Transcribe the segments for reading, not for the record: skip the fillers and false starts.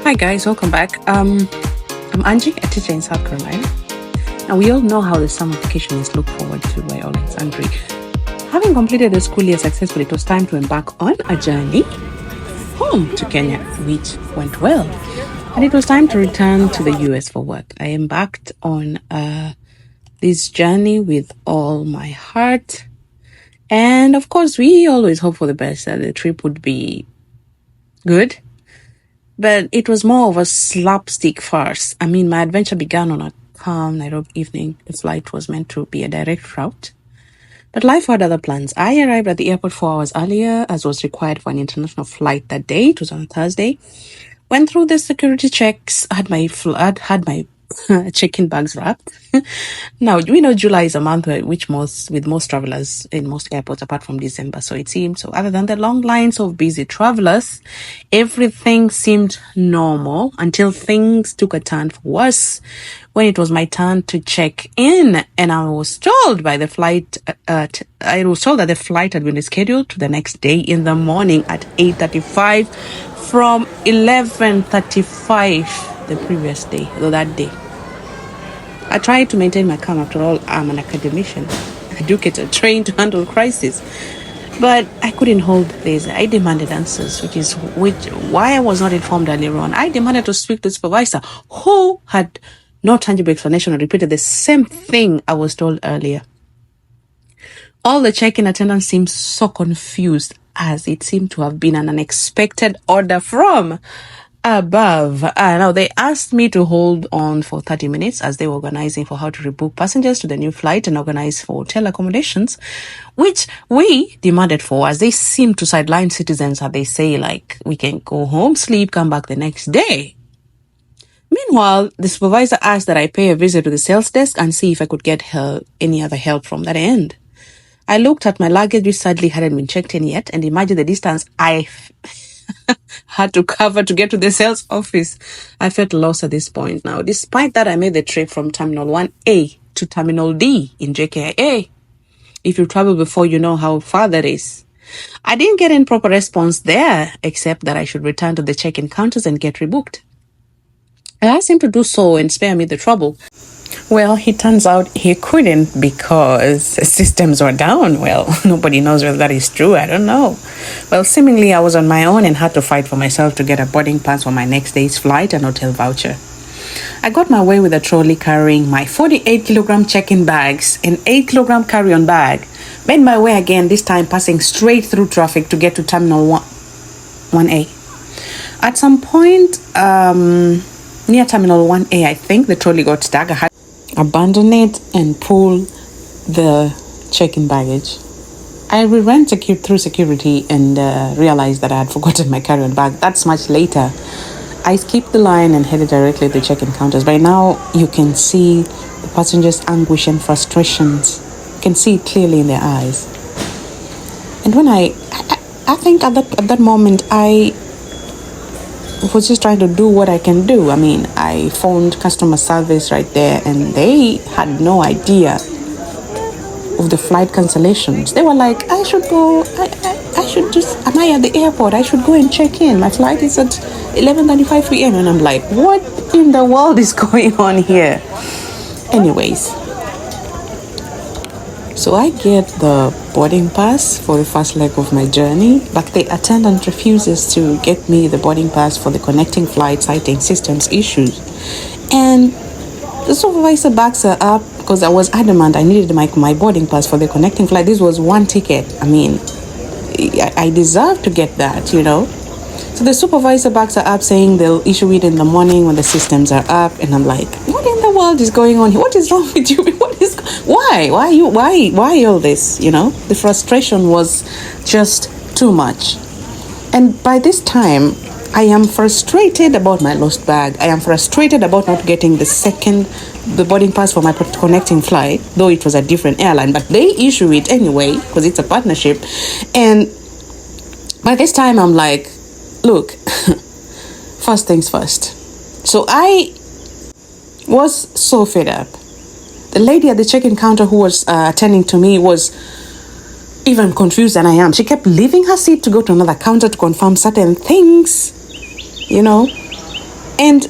Hi guys, welcome back. I'm Angie, a teacher in South Carolina. Now we all know how the summer vacation is looked forward to by all in Sundry. Having completed the school year successfully, it was time to embark on a journey home to Kenya, which went well. And it was time to return to the US for work. I embarked on this journey with all my heart. And of course, we always hope for the best, that the trip would be good. But it was more of a slapstick farce. I mean, my adventure began on a calm Nairobi evening. The flight was meant to be a direct route. But life had other plans. I arrived at the airport 4 hours earlier, as was required for an international flight that day. It was on a Thursday. Went through the security checks, had my check-in bags wrapped. Now, we know July is a month with most travelers in most airports, apart from December. So it seemed, so other than the long lines of busy travelers, everything seemed normal until things took a turn for worse when it was my turn to check in. And I was told that the flight had been rescheduled to the next day in the morning at 8:35 from 11:35 the previous day, or that day. I tried to maintain my calm. After all, I'm an academician, educator, trained to handle crisis. But I couldn't hold this. I demanded answers, which is why I was not informed earlier on. I demanded to speak to the supervisor, who had no tangible explanation and repeated the same thing I was told earlier. All the check-in attendants seemed so confused, as it seemed to have been an unexpected order from above. Now, they asked me to hold on for 30 minutes as they were organizing for how to rebook passengers to the new flight and organize for hotel accommodations, which we demanded for, as they seem to sideline citizens, as they say, like, we can go home, sleep, come back the next day. Meanwhile, the supervisor asked that I pay a visit to the sales desk and see if I could get any other help from that end. I looked at my luggage, which sadly hadn't been checked in yet, and imagined the distance I had to cover to get to the sales office. I felt lost at this point now. Despite that, I made the trip from Terminal 1A to Terminal D in Jkia. If you travel before, you know how far that is. I didn't get any proper response there, except that I should return to the check-in counters and get rebooked. I asked him to do so and spare me the trouble. Well, it turns out he couldn't because systems were down. Well, nobody knows whether that is true. I don't know. Well, seemingly I was on my own and had to fight for myself to get a boarding pass for my next day's flight and hotel voucher. I got my way with a trolley carrying my 48-kilogram check-in bags and 8-kilogram carry-on bag. Made my way again, this time passing straight through traffic to get to Terminal 1A. At some point, near Terminal 1A, I think, the trolley got stuck. I had to abandon it and pull the check-in baggage. I ran through security and realized that I had forgotten my carry-on bag. That's much later. I skipped the line and headed directly to the check-in counters. By now, you can see the passengers' anguish and frustrations. You can see it clearly in their eyes. And when I think at that moment, I was just trying to do what I can do. I mean, I phoned customer service right there, and they had no idea of the flight cancellations. They were like, I should go, am I at the airport? I should go and check in. My flight is at 11:35 p.m. And I'm like, what in the world is going on here? Anyways, so I get the boarding pass for the first leg of my journey, but the attendant refuses to get me the boarding pass for the connecting flight, citing systems issues. And the supervisor backs her up because I was adamant I needed my boarding pass for the connecting flight. This was one ticket. I mean, I deserve to get that, you know. So the supervisor backs her up, saying they'll issue it in the morning when the systems are up. And I'm like, what in the world is going on here? What is wrong with you? Why all this? You know, the frustration was just too much. And by this time, I am frustrated about my lost bag. I am frustrated about not getting the boarding pass for my connecting flight, though it was a different airline, but they issue it anyway because it's a partnership. And by this time, I'm like, look, first things first. So I was so fed up. The lady at the check-in counter who was attending to me was even confused than I am. She kept leaving her seat to go to another counter to confirm certain things, you know. And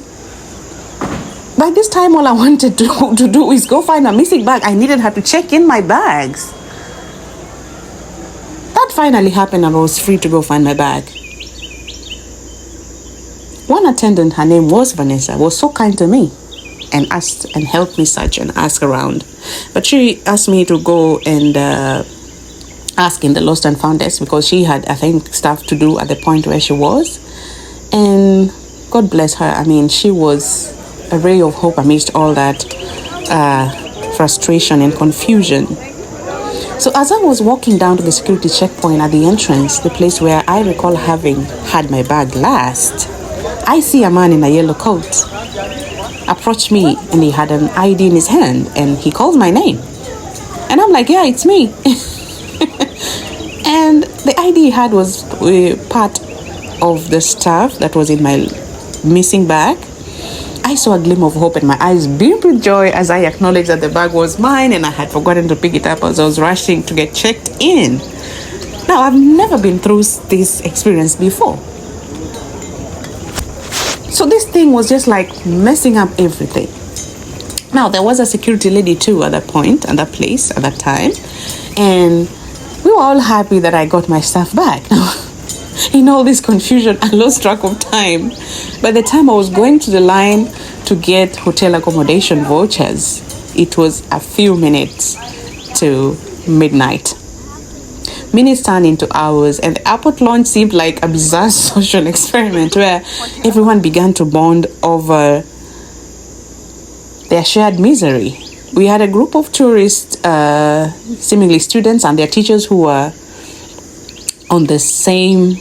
by this time, all I wanted to do is go find a missing bag. I needed her to check in my bags. That finally happened, and I was free to go find my bag. One attendant, her name was Vanessa, was so kind to me and asked and helped me search and ask around. But she asked me to go and ask in the lost and found desk, because she had, I think, stuff to do at the point where she was. And God bless her. I mean, she was a ray of hope amidst all that frustration and confusion. So as I was walking down to the security checkpoint at the entrance, the place where I recall having had my bag last, I see a man in a yellow coat approach me, and he had an ID in his hand, and he calls my name. And I'm like, yeah, it's me. And the ID he had was part of the stuff that was in my missing bag. I saw a glimmer of hope, and my eyes beamed with joy as I acknowledged that the bag was mine, and I had forgotten to pick it up as I was rushing to get checked in. Now, I've never been through this experience before. So this thing was just like messing up everything. Now, there was a security lady too at that point, at that place, at that time. And we were all happy that I got my stuff back. Now, in all this confusion, I lost track of time. By the time I was going to the line to get hotel accommodation vouchers, it was a few minutes to midnight. Minutes turned into hours, and the airport launch seemed like a bizarre social experiment where everyone began to bond over their shared misery. We had a group of tourists, seemingly students, and their teachers who were on the same,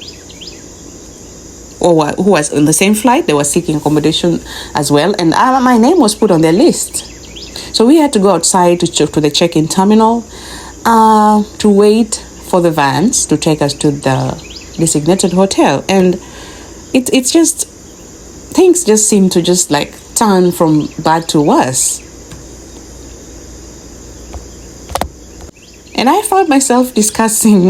or who was on the same flight. They were seeking accommodation as well, and my name was put on their list. So we had to go outside to the check-in terminal to wait for the vans to take us to the designated hotel. And it's just, things just seem to just like turn from bad to worse. And I found myself discussing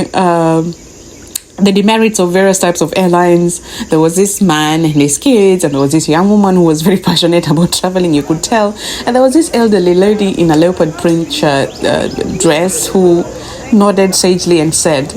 the demerits of various types of airlines. There was this man and his kids, and there was this young woman who was very passionate about traveling, you could tell. And there was this elderly lady in a leopard print dress who nodded sagely and said,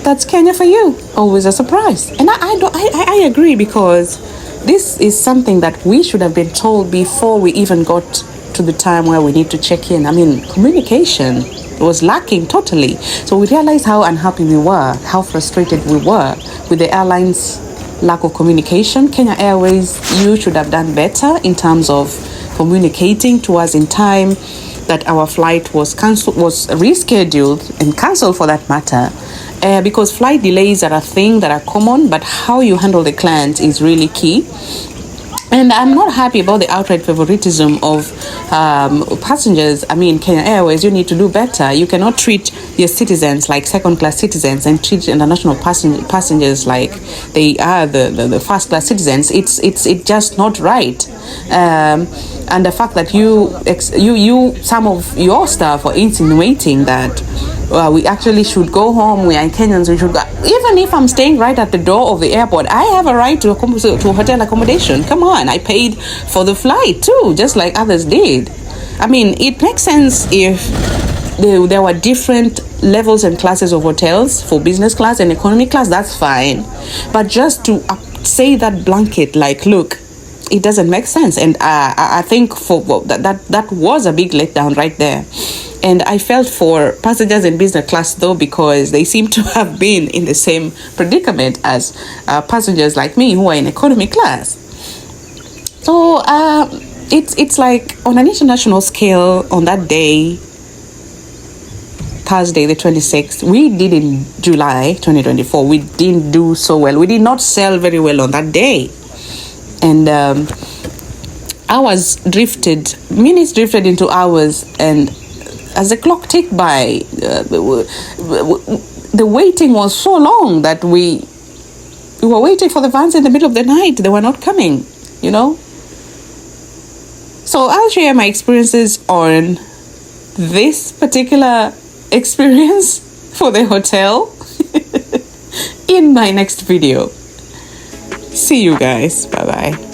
"That's Kenya for you, always a surprise." And I agree, because this is something that we should have been told before we even got to the time where we need to check in. I mean, communication was lacking totally. So we realized how unhappy we were, how frustrated we were with the airline's lack of communication. Kenya Airways, you should have done better in terms of communicating to us in time that our flight was cancelled, was rescheduled and cancelled for that matter, because flight delays are a thing that are common, but how you handle the client is really key. And I'm not happy about the outright favoritism of passengers. I mean, Kenya Airways, you need to do better. You cannot treat your citizens like second-class citizens and treat international passengers like they are the first-class citizens. It's just not right. And the fact that you some of your staff are insinuating that we actually should go home, we are Kenyans, we should go. Even if I'm staying right at the door of the airport, I have a right to hotel accommodation. Come on, I paid for the flight too, just like others did. I mean, it makes sense if there were different levels and classes of hotels for business class and economy class, that's fine. But just to say that blanket, like, look, it doesn't make sense. And I think that was a big letdown right there. And I felt for passengers in business class though, because they seem to have been in the same predicament as passengers like me who are in economy class. So it's like on an international scale, on that day, Thursday the 26th, we did in July 2024, we didn't do so well. We did not sell very well on that day. And minutes drifted into hours, and as the clock ticked by, the waiting was so long that we were waiting for the vans in the middle of the night. They were not coming, you know. So I'll share my experiences on this particular experience for the hotel in my next video. See you guys. Bye bye.